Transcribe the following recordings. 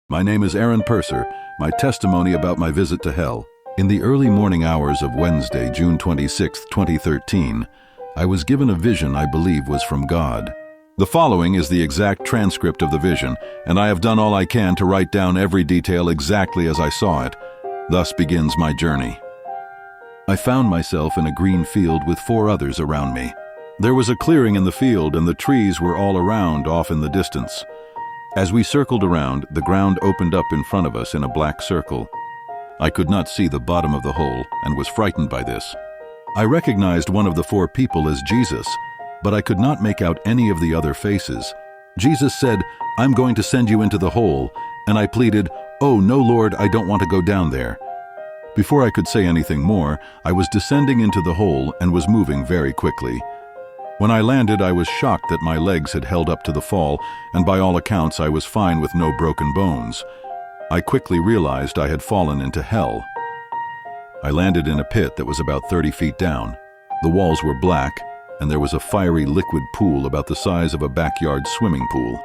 My name is Aaron Purser, my testimony about my visit to hell. In the early morning hours of Wednesday, June 26, 2013, I was given a vision I believe was from God. The following is the exact transcript of the vision, and I have done all I can to write down every detail exactly as I saw it. Thus begins my journey. I found myself in a green field with 4 others around me. There was a clearing in the field, and the trees were all around, off in the distance. As we circled around, the ground opened up in front of us in a black circle. I could not see the bottom of the hole and was frightened by this. I recognized one of the 4 people as Jesus, but I could not make out any of the other faces. Jesus said, "I'm going to send you into the hole," and I pleaded, "Oh, no, Lord, I don't want to go down there." Before I could say anything more, I was descending into the hole and was moving very quickly. When I landed, I was shocked that my legs had held up to the fall, and by all accounts, I was fine with no broken bones. I quickly realized I had fallen into hell. I landed in a pit that was about 30 feet down. The walls were black, and there was a fiery liquid pool about the size of a backyard swimming pool.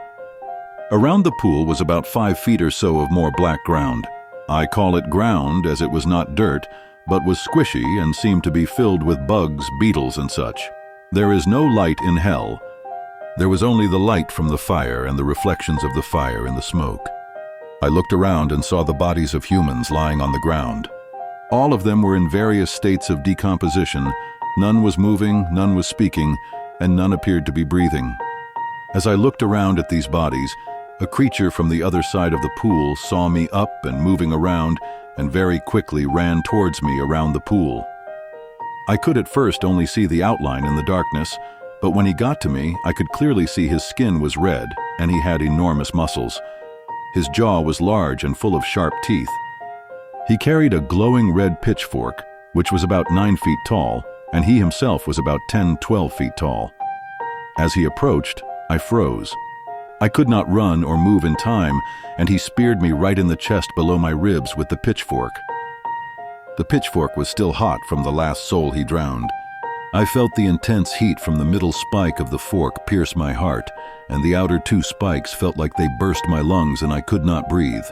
Around the pool was about 5 feet or so of more black ground. I call it ground as it was not dirt, but was squishy and seemed to be filled with bugs, beetles, and such. There is no light in hell. There was only the light from the fire and the reflections of the fire in the smoke. I looked around and saw the bodies of humans lying on the ground. All of them were in various states of decomposition. None was moving, none was speaking, and none appeared to be breathing. As I looked around at these bodies, a creature from the other side of the pool saw me up and moving around and very quickly ran towards me around the pool. I could at first only see the outline in the darkness, but when he got to me, I could clearly see his skin was red and he had enormous muscles. His jaw was large and full of sharp teeth. He carried a glowing red pitchfork, which was about 9 feet tall, and he himself was about 10-12 feet tall. As he approached, I froze. I could not run or move in time, and he speared me right in the chest below my ribs with the pitchfork. The pitchfork was still hot from the last soul he drowned. I felt the intense heat from the middle spike of the fork pierce my heart, and the outer 2 spikes felt like they burst my lungs and I could not breathe.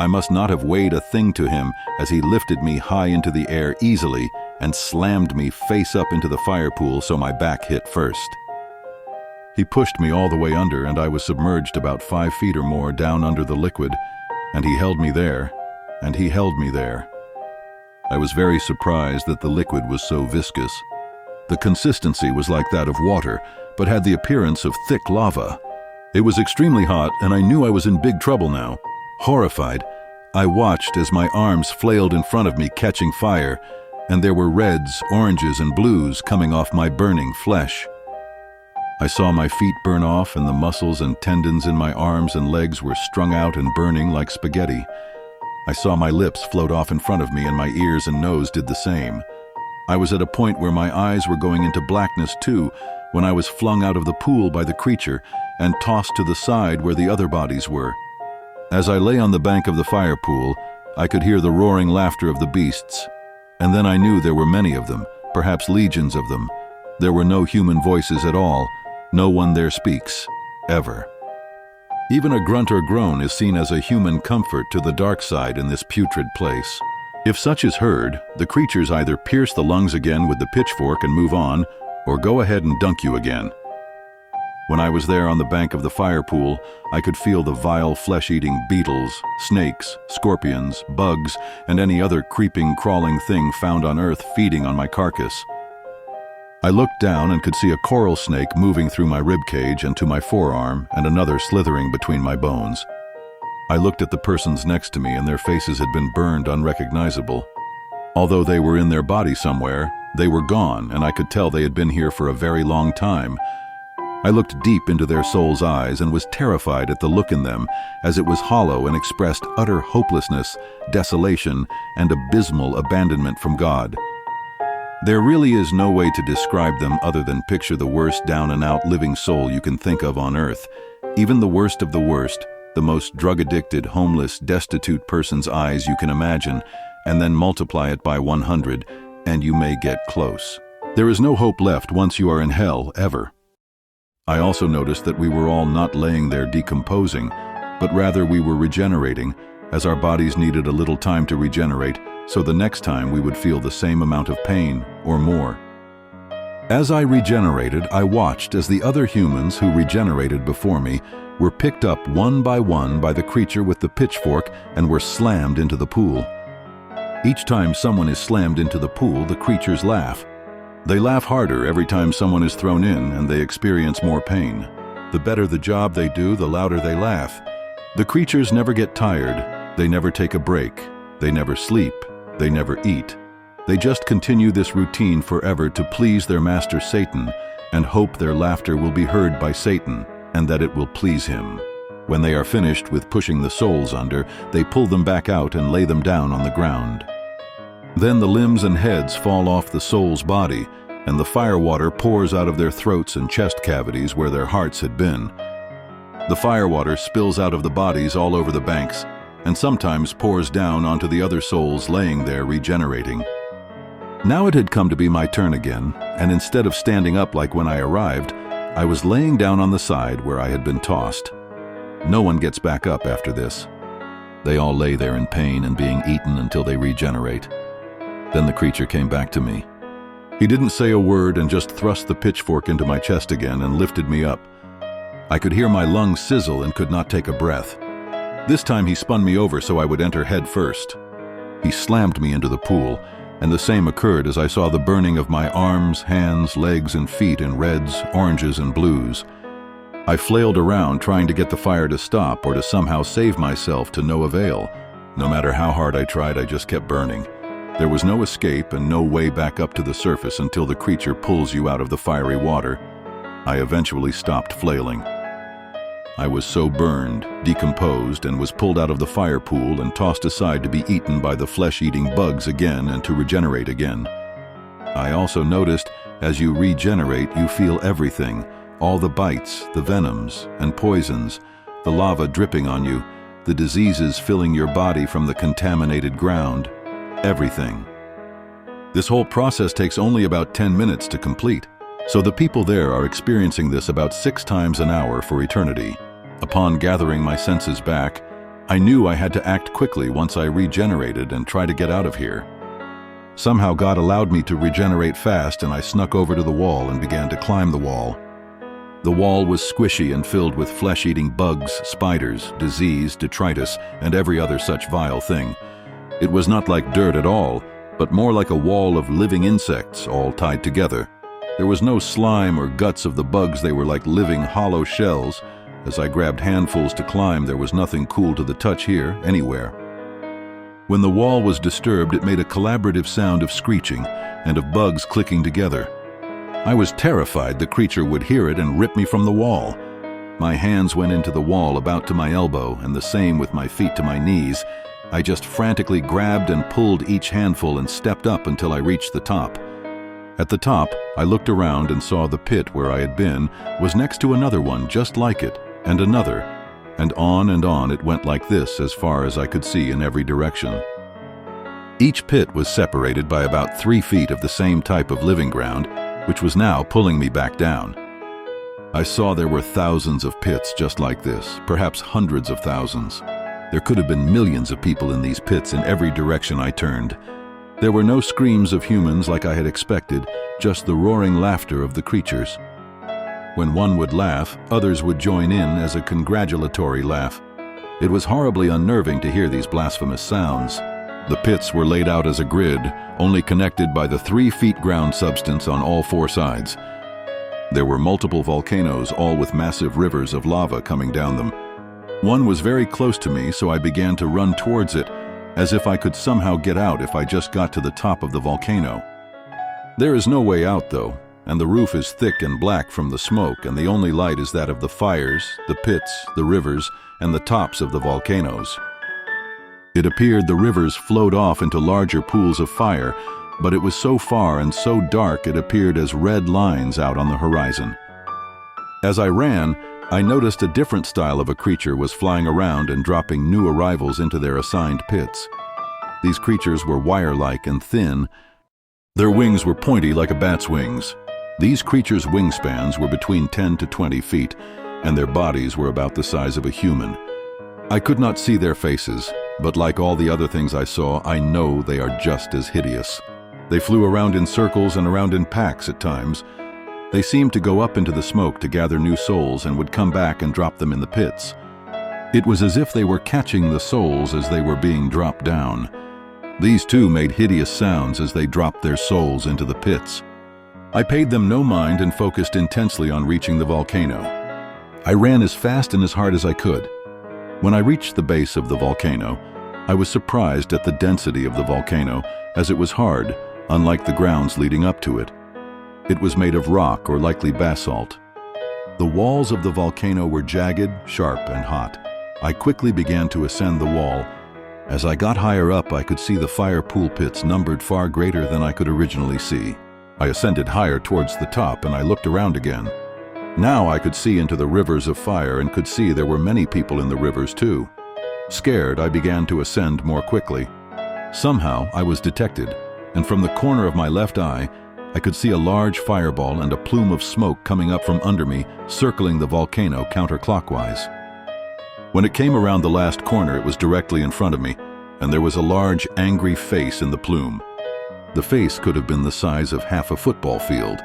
I must not have weighed a thing to him as he lifted me high into the air easily and slammed me face up into the fire pool so my back hit first. He pushed me all the way under and I was submerged about 5 feet or more down under the liquid, and he held me there, and he held me there. I was very surprised that the liquid was so viscous. The consistency was like that of water, but had the appearance of thick lava. It was extremely hot, and I knew I was in big trouble now. Horrified, I watched as my arms flailed in front of me, catching fire, and there were reds, oranges, and blues coming off my burning flesh. I saw my feet burn off, and the muscles and tendons in my arms and legs were strung out and burning like spaghetti. I saw my lips float off in front of me, and my ears and nose did the same. I was at a point where my eyes were going into blackness too, when I was flung out of the pool by the creature and tossed to the side where the other bodies were. As I lay on the bank of the fire pool, I could hear the roaring laughter of the beasts, and then I knew there were many of them, perhaps legions of them. There were no human voices at all. No one there speaks, ever. Even a grunt or groan is seen as a human comfort to the dark side in this putrid place. If such is heard, the creatures either pierce the lungs again with the pitchfork and move on, or go ahead and dunk you again. When I was there on the bank of the fire pool, I could feel the vile flesh-eating beetles, snakes, scorpions, bugs, and any other creeping, crawling thing found on earth feeding on my carcass. I looked down and could see a coral snake moving through my ribcage and to my forearm, and another slithering between my bones. I looked at the persons next to me, and their faces had been burned unrecognizable. Although they were in their body somewhere, they were gone, and I could tell they had been here for a very long time. I looked deep into their souls' eyes and was terrified at the look in them, as it was hollow and expressed utter hopelessness, desolation, and abysmal abandonment from God. There really is no way to describe them other than picture the worst down-and-out living soul you can think of on earth. Even the worst of the worst, the most drug-addicted, homeless, destitute person's eyes you can imagine, and then multiply it by 100, and you may get close. There is no hope left once you are in hell, ever. I also noticed that we were all not laying there decomposing, but rather we were regenerating, as our bodies needed a little time to regenerate, so the next time we would feel the same amount of pain or more. As I regenerated, I watched as the other humans who regenerated before me were picked up one by the creature with the pitchfork and were slammed into the pool. Each time someone is slammed into the pool, the creatures laugh. They laugh harder every time someone is thrown in, and they experience more pain. The better the job they do, the louder they laugh. The creatures never get tired. They never take a break. They never sleep. They never eat. They just continue this routine forever to please their master Satan and hope their laughter will be heard by Satan and that it will please him. When they are finished with pushing the souls under, they pull them back out and lay them down on the ground. Then the limbs and heads fall off the soul's body, and the firewater pours out of their throats and chest cavities where their hearts had been. The firewater spills out of the bodies all over the banks, and sometimes pours down onto the other souls laying there regenerating. Now it had come to be my turn again, and instead of standing up like when I arrived, I was laying down on the side where I had been tossed. No one gets back up after this. They all lay there in pain and being eaten until they regenerate. Then the creature came back to me. He didn't say a word and just thrust the pitchfork into my chest again and lifted me up. I could hear my lungs sizzle and could not take a breath. This time he spun me over so I would enter head first. He slammed me into the pool, and the same occurred as I saw the burning of my arms, hands, legs, and feet in reds, oranges, and blues. I flailed around trying to get the fire to stop or to somehow save myself, to no avail. No matter how hard I tried, I just kept burning. There was no escape and no way back up to the surface until the creature pulls you out of the fiery water. I eventually stopped flailing. I was so burned, decomposed, and was pulled out of the fire pool and tossed aside to be eaten by the flesh-eating bugs again and to regenerate again. I also noticed, as you regenerate, you feel everything, all the bites, the venoms and poisons, the lava dripping on you, the diseases filling your body from the contaminated ground, everything. This whole process takes only about 10 minutes to complete, so the people there are experiencing this about 6 times an hour for eternity. Upon gathering my senses back, I knew I had to act quickly once I regenerated and try to get out of here. Somehow God allowed me to regenerate fast, and I snuck over to the wall and began to climb the wall. The wall was squishy and filled with flesh-eating bugs, spiders, disease, detritus, and every other such vile thing. It was not like dirt at all, but more like a wall of living insects all tied together. There was no slime or guts of the bugs. They were like living hollow shells. As I grabbed handfuls to climb, there was nothing cool to the touch here, anywhere. When the wall was disturbed, it made a collaborative sound of screeching and of bugs clicking together. I was terrified the creature would hear it and rip me from the wall. My hands went into the wall about to my elbow, and the same with my feet to my knees. I just frantically grabbed and pulled each handful and stepped up until I reached the top. At the top, I looked around and saw the pit where I had been was next to another one just like it, and another, and on it went like this as far as I could see in every direction. Each pit was separated by about 3 feet of the same type of living ground, which was now pulling me back down. I saw there were thousands of pits just like this, perhaps hundreds of thousands. There could have been millions of people in these pits in every direction I turned. There were no screams of humans like I had expected, just the roaring laughter of the creatures. When one would laugh, others would join in as a congratulatory laugh. It was horribly unnerving to hear these blasphemous sounds. The pits were laid out as a grid, only connected by the 3 feet ground substance on all 4 sides. There were multiple volcanoes, all with massive rivers of lava coming down them. One was very close to me, so I began to run towards it, as if I could somehow get out if I just got to the top of the volcano. There is no way out, though, and the roof is thick and black from the smoke, and the only light is that of the fires, the pits, the rivers, and the tops of the volcanoes. It appeared the rivers flowed off into larger pools of fire, but it was so far and so dark it appeared as red lines out on the horizon. As I ran, I noticed a different style of a creature was flying around and dropping new arrivals into their assigned pits. These creatures were wire-like and thin. Their wings were pointy like a bat's wings. These creatures' wingspans were between 10 to 20 feet, and their bodies were about the size of a human. I could not see their faces, but like all the other things I saw, I know they are just as hideous. They flew around in circles and around in packs at times. They seemed to go up into the smoke to gather new souls and would come back and drop them in the pits. It was as if they were catching the souls as they were being dropped down. These too made hideous sounds as they dropped their souls into the pits. I paid them no mind and focused intensely on reaching the volcano. I ran as fast and as hard as I could. When I reached the base of the volcano, I was surprised at the density of the volcano, as it was hard, unlike the grounds leading up to it. It was made of rock or likely basalt. The walls of the volcano were jagged, sharp, and hot. I quickly began to ascend the wall. As I got higher up, I could see the fire pool pits numbered far greater than I could originally see. I ascended higher towards the top and I looked around again. Now I could see into the rivers of fire and could see there were many people in the rivers too. Scared, I began to ascend more quickly. Somehow I was detected, and from the corner of my left eye, I could see a large fireball and a plume of smoke coming up from under me, circling the volcano counterclockwise. When it came around the last corner, it was directly in front of me, and there was a large, angry face in the plume. The face could have been the size of half a football field.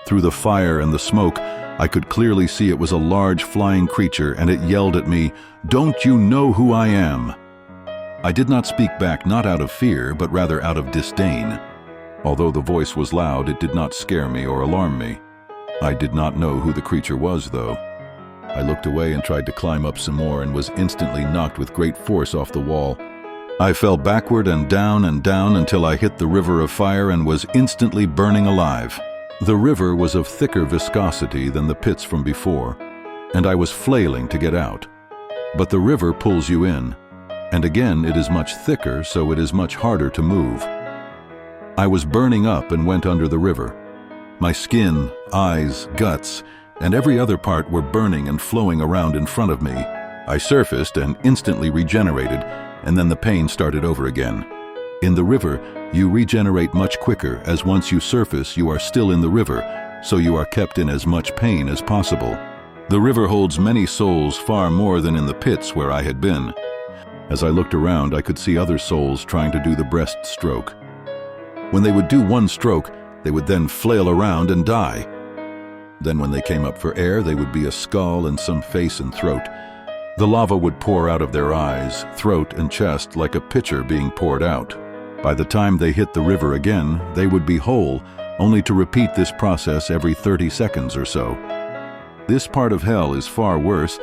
Through the fire and the smoke, I could clearly see it was a large flying creature, and it yelled at me, "Don't you know who I am?" I did not speak back, not out of fear, but rather out of disdain. Although the voice was loud, it did not scare me or alarm me. I did not know who the creature was, though. I looked away and tried to climb up some more and was instantly knocked with great force off the wall. I fell backward and down until I hit the river of fire and was instantly burning alive. The river was of thicker viscosity than the pits from before, and I was flailing to get out. But the river pulls you in, and again it is much thicker, so it is much harder to move. I was burning up and went under the river. My skin, eyes, guts, and every other part were burning and flowing around in front of me. I surfaced and instantly regenerated, and then the pain started over again. In the river, you regenerate much quicker, as once you surface, you are still in the river, so you are kept in as much pain as possible. The river holds many souls, far more than in the pits where I had been. As I looked around, I could see other souls trying to do the breaststroke. When they would do one stroke, they would then flail around and die. Then when they came up for air, they would be a skull and some face and throat. The lava would pour out of their eyes, throat, and chest like a pitcher being poured out. By the time they hit the river again, they would be whole, only to repeat this process every 30 seconds or so. This part of hell is far worse,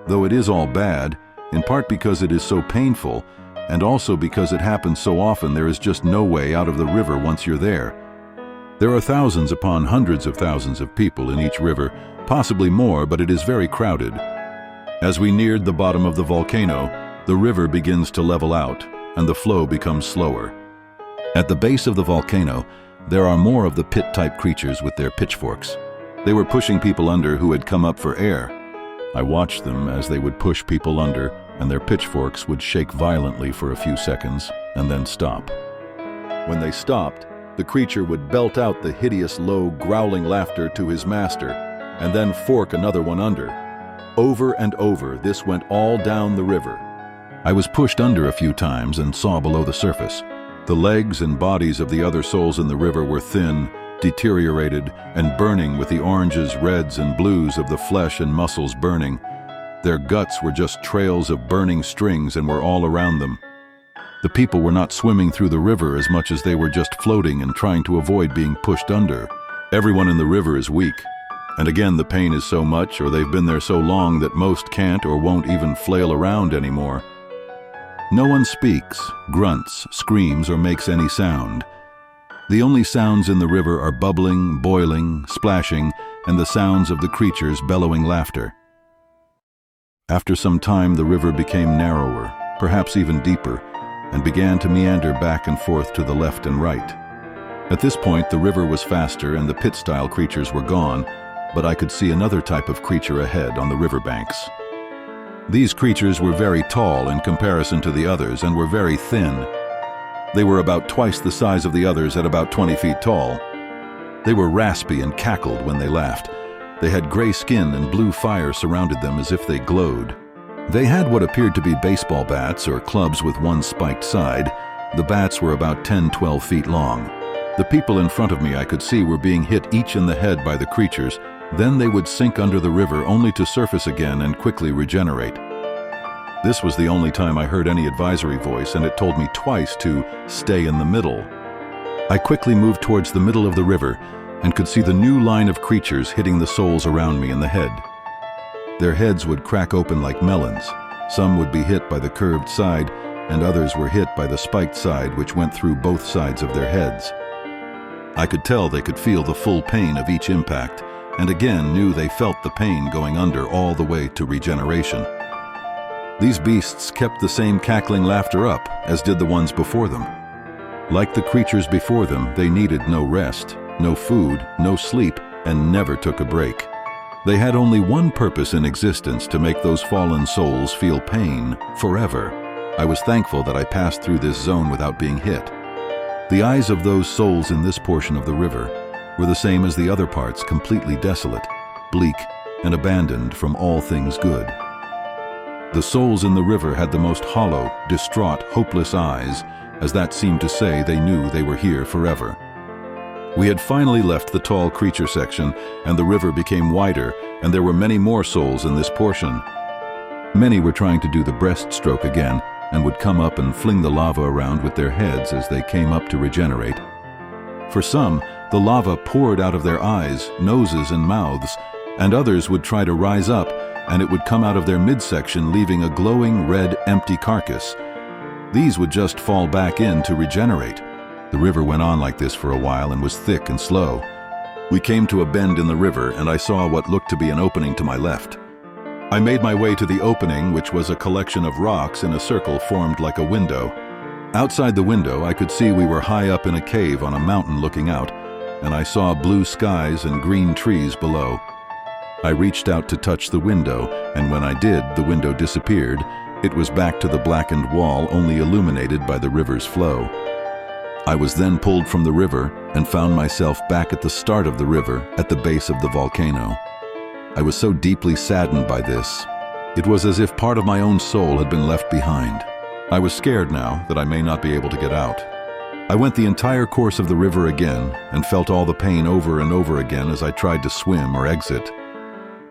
though it is all bad, in part because it is so painful, and also because it happens so often there is just no way out of the river once you're there. There are thousands upon hundreds of thousands of people in each river, possibly more, but it is very crowded. As we neared the bottom of the volcano, the river begins to level out, and the flow becomes slower. At the base of the volcano, there are more of the pit-type creatures with their pitchforks. They were pushing people under who had come up for air. I watched them as they would push people under, and their pitchforks would shake violently for a few seconds, and then stop. When they stopped, the creature would belt out the hideous, low, growling laughter to his master, and then fork another one under. Over and over, this went all down the river. I was pushed under a few times and saw below the surface. The legs and bodies of the other souls in the river were thin, deteriorated, and burning with the oranges, reds, and blues of the flesh and muscles burning. Their guts were just trails of burning strings and were all around them. The people were not swimming through the river as much as they were just floating and trying to avoid being pushed under. Everyone in the river is weak. And again, the pain is so much, or they've been there so long that most can't or won't even flail around anymore. No one speaks, grunts, screams, or makes any sound. The only sounds in the river are bubbling, boiling, splashing, and the sounds of the creatures' bellowing laughter. After some time, the river became narrower, perhaps even deeper, and began to meander back and forth to the left and right. At this point, the river was faster and the pit-style creatures were gone, but I could see another type of creature ahead on the riverbanks. These creatures were very tall in comparison to the others and were very thin. They were about twice the size of the others at about 20 feet tall. They were raspy and cackled when they laughed. They had gray skin and blue fire surrounded them as if they glowed. They had what appeared to be baseball bats or clubs with one spiked side. The bats were about 10-12 feet long. The people in front of me I could see were being hit each in the head by the creatures. Then they would sink under the river only to surface again and quickly regenerate. This was the only time I heard any advisory voice, and it told me twice to stay in the middle. I quickly moved towards the middle of the river and could see the new line of creatures hitting the souls around me in the head. Their heads would crack open like melons. Some would be hit by the curved side, and others were hit by the spiked side, which went through both sides of their heads. I could tell they could feel the full pain of each impact, and again knew they felt the pain going under all the way to regeneration. These beasts kept the same cackling laughter up, as did the ones before them. Like the creatures before them, they needed no rest, no food, no sleep, and never took a break. They had only one purpose in existence: to make those fallen souls feel pain forever. I was thankful that I passed through this zone without being hit. The eyes of those souls in this portion of the river were the same as the other parts, completely desolate, bleak, and abandoned from all things good. The souls in the river had the most hollow, distraught, hopeless eyes, as that seemed to say they knew they were here forever. We had finally left the tall creature section, and the river became wider, and there were many more souls in this portion. Many were trying to do the breaststroke again, and would come up and fling the lava around with their heads as they came up to regenerate. For some, the lava poured out of their eyes, noses, and mouths, and others would try to rise up, and it would come out of their midsection, leaving a glowing red, empty carcass. These would just fall back in to regenerate. The river went on like this for a while and was thick and slow. We came to a bend in the river, and I saw what looked to be an opening to my left. I made my way to the opening, which was a collection of rocks in a circle formed like a window. Outside the window, I could see we were high up in a cave on a mountain looking out, and I saw blue skies and green trees below. I reached out to touch the window, and when I did, the window disappeared. It was back to the blackened wall, only illuminated by the river's flow. I was then pulled from the river and found myself back at the start of the river, at the base of the volcano. I was so deeply saddened by this. It was as if part of my own soul had been left behind. I was scared now that I may not be able to get out. I went the entire course of the river again and felt all the pain over and over again as I tried to swim or exit.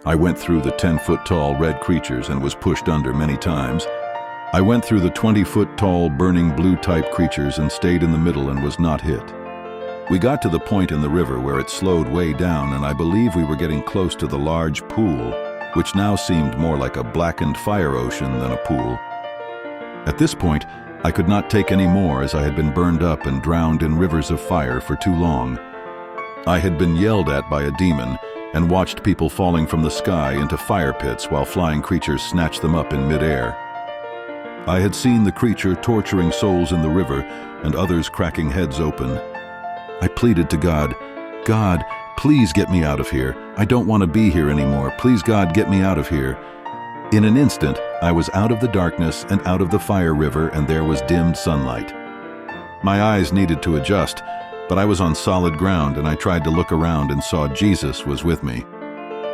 I went through the 10-foot-tall red creatures and was pushed under many times. I went through the 20-foot-tall burning blue-type creatures and stayed in the middle and was not hit. We got to the point in the river where it slowed way down, and I believe we were getting close to the large pool, which now seemed more like a blackened fire ocean than a pool. At this point, I could not take any more, as I had been burned up and drowned in rivers of fire for too long. I had been yelled at by a demon and watched people falling from the sky into fire pits while flying creatures snatched them up in midair. I had seen the creature torturing souls in the river and others cracking heads open. I pleaded to God, "God, please get me out of here. I don't want to be here anymore. Please, God, get me out of here." In an instant, I was out of the darkness and out of the fire river, and there was dimmed sunlight. My eyes needed to adjust, but I was on solid ground, and I tried to look around and saw Jesus was with me.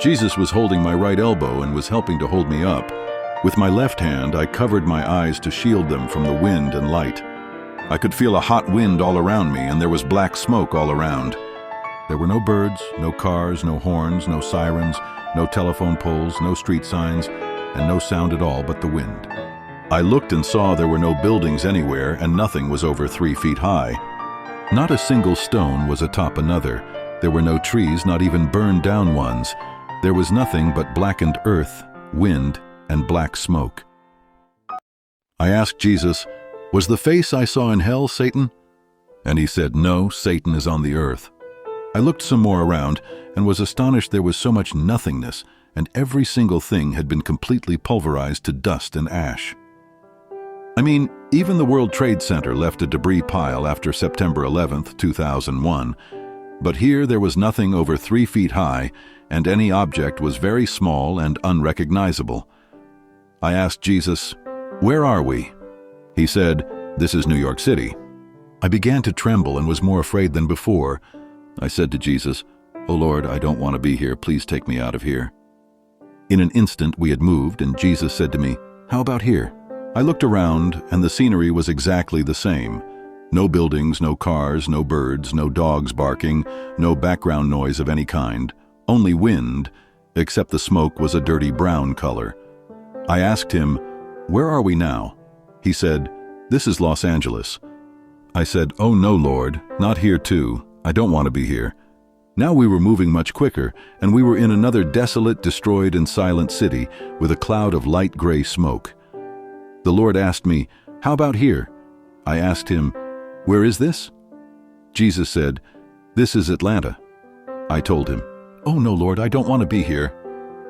Jesus was holding my right elbow and was helping to hold me up. With my left hand, I covered my eyes to shield them from the wind and light. I could feel a hot wind all around me, and there was black smoke all around. There were no birds, no cars, no horns, no sirens, no telephone poles, no street signs, and no sound at all but the wind. I looked and saw there were no buildings anywhere, and nothing was over 3 feet high. Not a single stone was atop another. There were no trees, not even burned down ones. There was nothing but blackened earth, wind, and black smoke. I asked Jesus, "Was the face I saw in hell Satan?" And he said, "No, Satan is on the earth." I looked some more around and was astonished there was so much nothingness, and every single thing had been completely pulverized to dust and ash. I mean, even the World Trade Center left a debris pile after September 11th, 2001. But here there was nothing over 3 feet high, and any object was very small and unrecognizable. I asked Jesus, "Where are we?" He said, "This is New York City." I began to tremble and was more afraid than before. I said to Jesus, "Oh Lord, I don't want to be here. Please take me out of here." In an instant we had moved, and Jesus said to me, how about here? I looked around, and the scenery was exactly the same. No buildings, no cars, no birds, no dogs barking, no background noise of any kind, only wind, except the smoke was a dirty brown color. I asked him, "Where are we now?" He said, "This is Los Angeles." I said, "Oh no, Lord, not here too. I don't want to be here." Now we were moving much quicker, and we were in another desolate, destroyed, and silent city with a cloud of light gray smoke. The Lord asked me, "How about here?" I asked him, "Where is this?" Jesus said, "This is Atlanta." I told him, "Oh no, Lord, I don't want to be here."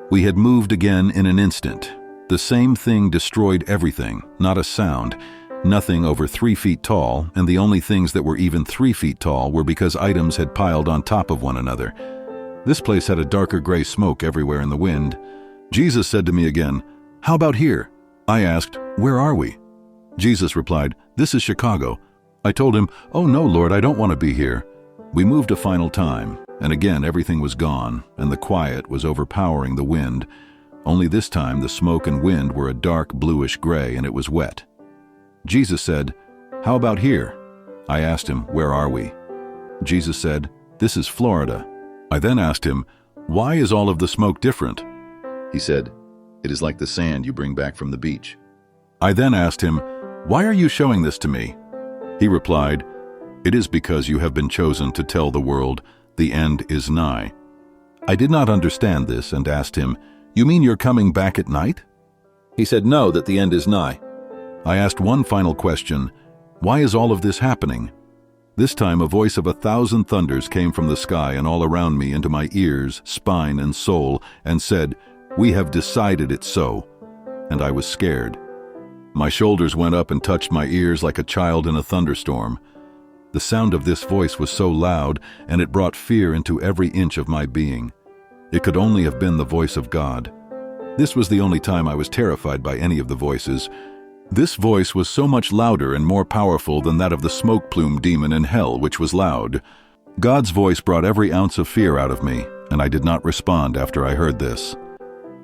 We had moved again in an instant. The same thing destroyed everything, not a sound, nothing over 3 feet tall, and the only things that were even 3 feet tall were because items had piled on top of one another. This place had a darker gray smoke everywhere in the wind. Jesus said to me again, "How about here?" I asked, "Where are we?" Jesus replied, "This is Chicago." I told him, "Oh no, Lord, I don't want to be here." We moved a final time, and again everything was gone, and the quiet was overpowering the wind. Only this time the smoke and wind were a dark bluish gray, and it was wet. Jesus said, "How about here?" I asked him, "Where are we?" Jesus said, "This is Florida." I then asked him, "Why is all of the smoke different?" He said, "It is like the sand you bring back from the beach." I then asked him, "Why are you showing this to me?" He replied, "It is because you have been chosen to tell the world, the end is nigh." I did not understand this and asked him, "You mean you're coming back at night?" He said, "No, that the end is nigh." I asked one final question, "Why is all of this happening?" This time a voice of 1,000 thunders came from the sky and all around me into my ears, spine, and soul, and said, "We have decided it so." And I was scared. My shoulders went up and touched my ears like a child in a thunderstorm. The sound of this voice was so loud, and it brought fear into every inch of my being. It could only have been the voice of God. This was the only time I was terrified by any of the voices. This voice was so much louder and more powerful than that of the smoke plume demon in hell, which was loud. God's voice brought every ounce of fear out of me, and I did not respond after I heard this.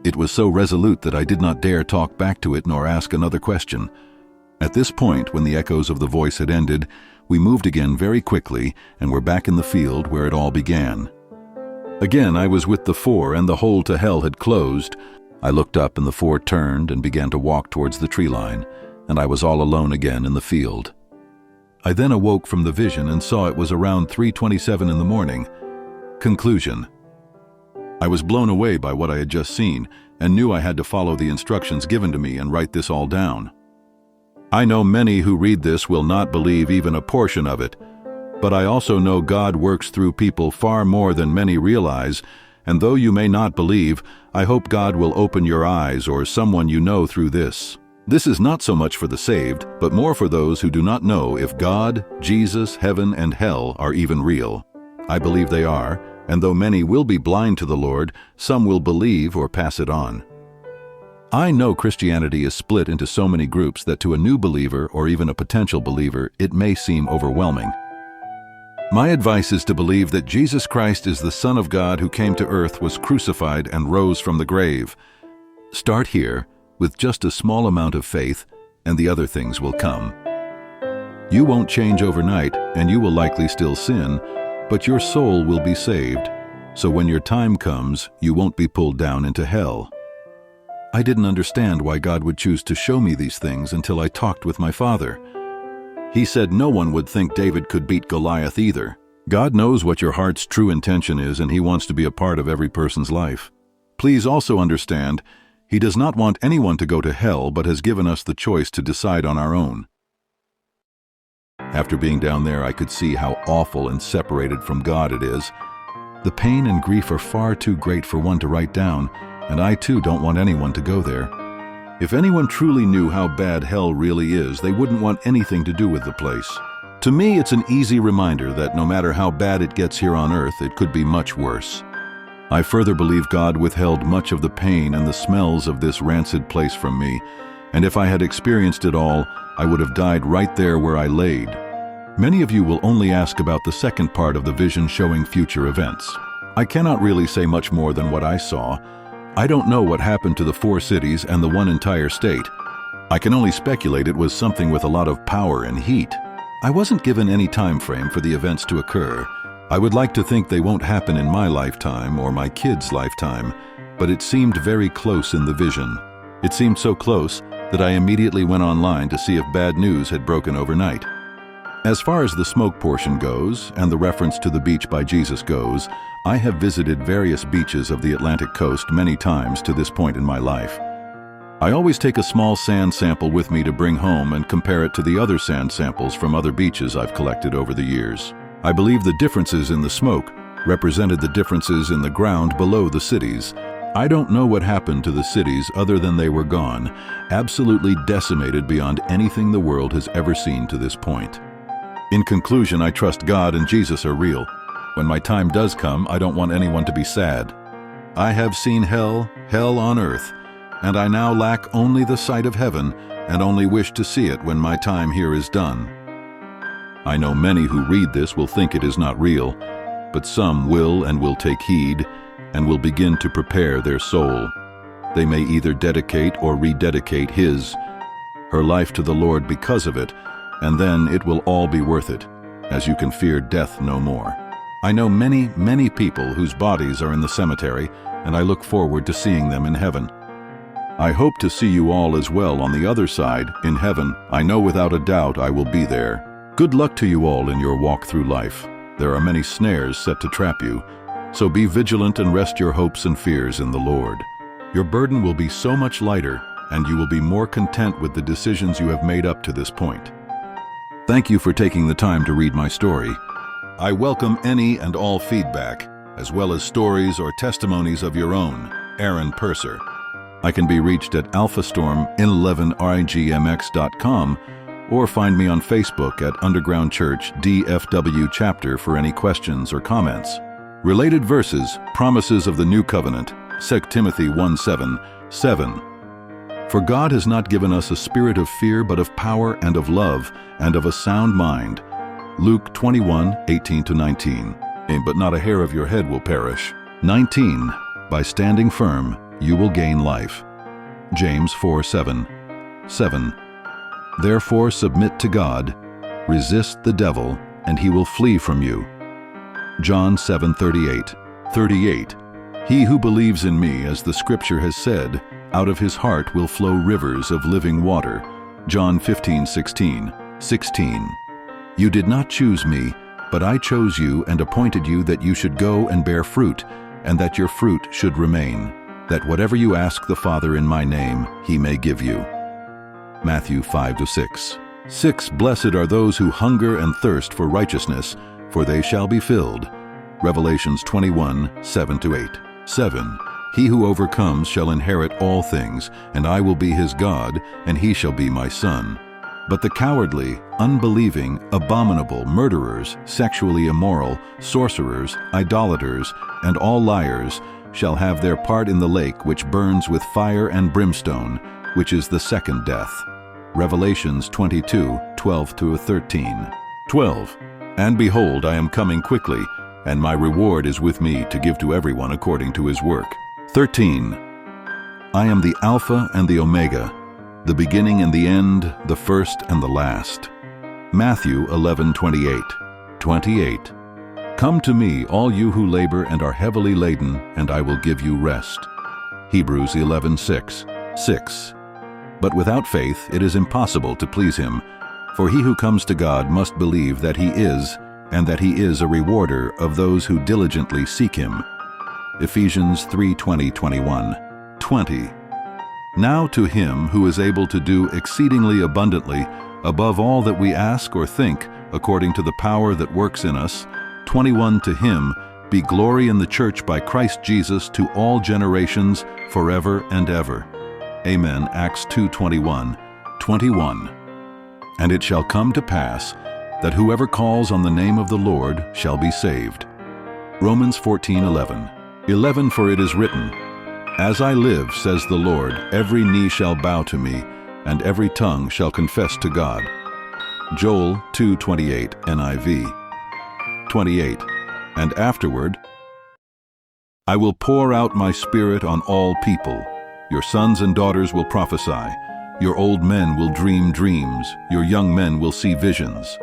It was so resolute that I did not dare talk back to it nor ask another question. At this point, when the echoes of the voice had ended, we moved again very quickly and were back in the field where it all began. Again, I was with the four, and the hole to hell had closed. I looked up, and the four turned and began to walk towards the tree line, and I was all alone again in the field. I then awoke from the vision and saw it was around 3:27 in the morning. Conclusion. I was blown away by what I had just seen and knew I had to follow the instructions given to me and write this all down. I know many who read this will not believe even a portion of it, but I also know God works through people far more than many realize, and though you may not believe, I hope God will open your eyes or someone you know through this. This is not so much for the saved, but more for those who do not know if God, Jesus, heaven, and hell are even real. I believe they are, and though many will be blind to the Lord, some will believe or pass it on. I know Christianity is split into so many groups that to a new believer or even a potential believer, it may seem overwhelming. My advice is to believe that Jesus Christ is the Son of God who came to earth, was crucified, and rose from the grave. Start here with just a small amount of faith, and the other things will come. You won't change overnight, and you will likely still sin, but your soul will be saved, so when your time comes, you won't be pulled down into hell. I didn't understand why God would choose to show me these things until I talked with my father. He said no one would think David could beat Goliath either. God knows what your heart's true intention is, and He wants to be a part of every person's life. Please also understand, He does not want anyone to go to hell, but has given us the choice to decide on our own. After being down there, I could see how awful and separated from God it is. The pain and grief are far too great for one to write down, and I too don't want anyone to go there. If anyone truly knew how bad hell really is, they wouldn't want anything to do with the place. To me, it's an easy reminder that no matter how bad it gets here on earth, it could be much worse. I further believe God withheld much of the pain and the smells of this rancid place from me, and if I had experienced it all, I would have died right there where I laid. Many of you will only ask about the second part of the vision showing future events. I cannot really say much more than what I saw. I don't know what happened to the 4 cities and the 1 entire state. I can only speculate it was something with a lot of power and heat. I wasn't given any time frame for the events to occur. I would like to think they won't happen in my lifetime or my kids' lifetime, but it seemed very close in the vision. It seemed so close that I immediately went online to see if bad news had broken overnight. As far as the smoke portion goes, and the reference to the beach by Jesus goes, I have visited various beaches of the Atlantic coast many times to this point in my life. I always take a small sand sample with me to bring home and compare it to the other sand samples from other beaches I've collected over the years. I believe the differences in the smoke represented the differences in the ground below the cities. I don't know what happened to the cities other than they were gone, absolutely decimated beyond anything the world has ever seen to this point. In conclusion, I trust God and Jesus are real. When my time does come, I don't want anyone to be sad. I have seen hell on earth, and I now lack only the sight of heaven and only wish to see it when my time here is done. I know many who read this will think it is not real, but some will take heed and will begin to prepare their soul. They may either dedicate or rededicate her life to the Lord because of it, and then it will all be worth it, as you can fear death no more. I know many people whose bodies are in the cemetery, and I look forward to seeing them in heaven. I hope to see you all as well on the other side, in heaven. I know without a doubt I will be there. Good luck to you all in your walk through life. There are many snares set to trap you, so be vigilant and rest your hopes and fears in the Lord. Your burden will be so much lighter, and you will be more content with the decisions you have made up to this point. Thank you for taking the time to read my story. I welcome any and all feedback, as well as stories or testimonies of your own. Aaron Purser. I can be reached at alphastorm11rigmx.com or find me on Facebook at Underground Church DFW Chapter for any questions or comments. Related verses, Promises of the New Covenant, 2 Timothy 1:7. For God has not given us a spirit of fear, but of power and of love and of a sound mind. Luke 21:18-19. But not a hair of your head will perish. 19. By standing firm, you will gain life. James 4:7. Therefore submit to God, resist the devil, and he will flee from you. John 7:38. He who believes in me, as the scripture has said, out of his heart will flow rivers of living water. John 15:16. You did not choose me, but I chose you and appointed you that you should go and bear fruit, and that your fruit should remain, that whatever you ask the Father in my name, he may give you. Matthew 5:6. 6. Blessed are those who hunger and thirst for righteousness, for they shall be filled. Revelations 21:7-8. 7. He who overcomes shall inherit all things, and I will be his God, and he shall be my son. But the cowardly, unbelieving, abominable, murderers, sexually immoral, sorcerers, idolaters, and all liars shall have their part in the lake which burns with fire and brimstone, which is the second death. Revelations 22:12-13. 12. And behold, I am coming quickly, and my reward is with me to give to everyone according to his work. 13. I am the Alpha and the Omega, the beginning and the end, the first and the last. Matthew 11:28. Come to me, all you who labor and are heavily laden, and I will give you rest. Hebrews 11:6. But without faith it is impossible to please him, for he who comes to God must believe that he is, and that he is a rewarder of those who diligently seek him. Ephesians 3:20-21. 20. Now to him who is able to do exceedingly abundantly, above all that we ask or think, according to the power that works in us. 21. To him be glory in the church by Christ Jesus to all generations, forever and ever. Amen. Acts 2:21. 21. And it shall come to pass that whoever calls on the name of the Lord shall be saved. Romans 14:11. 11. For it is written, As I live, says the Lord, every knee shall bow to me, and every tongue shall confess to God. Joel 2:28 NIV. 28. And afterward, I will pour out my spirit on all people. Your sons and daughters will prophesy. Your old men will dream dreams, your young men will see visions.